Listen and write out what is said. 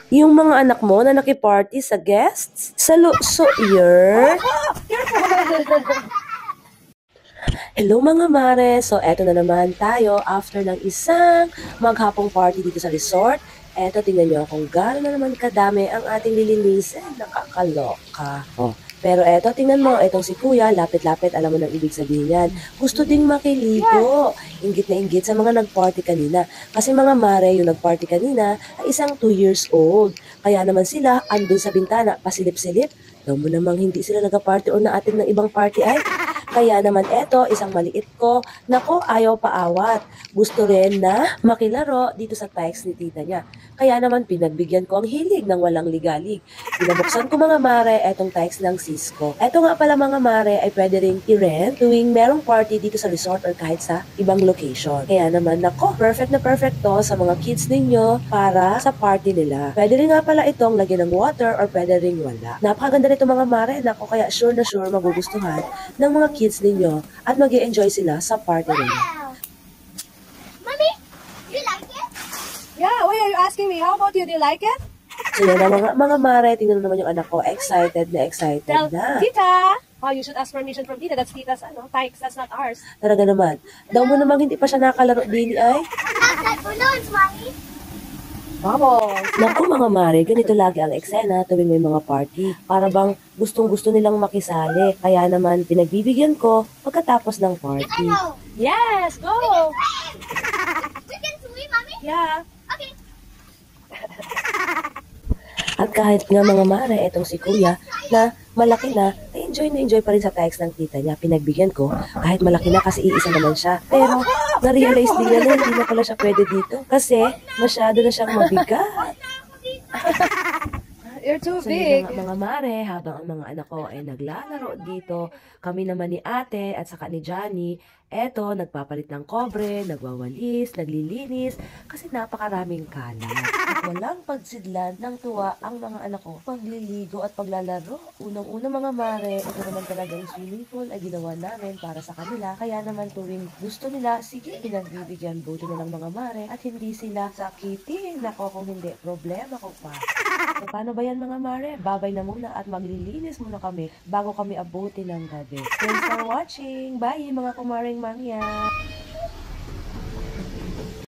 Yung mga anak mo na nakiparty sa guests? So, year? Hello mga mare! So, eto na naman tayo after ng isang maghapong party dito sa resort. Eto, tingnan nyo kung gaano na naman kadami ang ating lilinisin. Nakakaloka. Oh. Pero eto, tingnan mo, etong si Kuya, lapit-lapit, alam mo nang ibig sabihin yan. Gusto ding makiligo. Inggit na inggit sa mga nag-party kanina. Kasi mga mare, yung nag-party kanina, ay isang 2 years old. Kaya naman sila, andun sa bintana, pasilip-silip. Daw mo namang hindi sila nag-party o naatin ng ibang party ay. Kaya naman eto, isang maliit ko, nako ayaw paawat. Gusto rin na makilaro dito sa tikes ni tita niya. Kaya naman pinagbigyan ko ang hilig ng walang ligalig. Pinabuksan ko mga mare etong tikes ng Cisco. Eto nga pala mga mare ay pwede ring i-rent tuwing merong party dito sa resort or kahit sa ibang location. Kaya naman nako, perfect na perfect to sa mga kids ninyo para sa party nila. Pwede rin nga pala itong lagyan ng water or pwede ring wala. Napakaganda nito mga mare, nako kaya sure na sure magugustuhan ng mga kids ninyo at mag-i-enjoy sila sa party nila. Mommy, you like it? Yeah, why are you asking me? How about you? Do you like it? So yan ang mga mare, tingnan naman yung anak ko, excited Tell na. Tita! Oh, you should ask permission from Tita. That's Tita's tykes. That's not ours. Talaga naman. Daw mo namang hindi pa siya nakalaro din ay. Outside balloons, Mommy. Vamos! Naku mga mare, ganito lagi ang eksena tuwing may mga party. Para bang gustong-gusto nilang makisali. Kaya naman pinagbibigyan ko pagkatapos ng party. Hello. Yes, go! We can swim, Mommy. Yeah. Okay. At kahit nga mga mare, etong si Kuya na malaki na enjoy pa rin sa text ng tita niya. Pinagbigyan ko kahit malaki na kasi iisa naman siya. Pero na-realize din niya na hindi na pala siya pwede dito kasi masyado na siyang mabigat. You're too So big. yun mga mare, habang ang mga anak ko ay naglalaro dito, kami naman ni ate at saka ni Johnny, eto, nagpapalit ng kobre, nagwawalis, naglilinis, kasi napakaraming kalat. At walang pagsidlan ng tuwa ang mga anak ko, pagliligo at paglalaro. Unang-una mga mare, ito naman talagang swimming pool ay ginawa namin para sa kanila, kaya naman tuwing gusto nila, sige, pinagbibigyan buti na ng mga mare at hindi sila sakitin. Nako, kung hindi, problema ko pa. So, paano ba yan mga mare? Babay na muna at maglilinis muna kami bago kami abutin ng gabi. Thanks for watching. Bye mga kumaring mangya!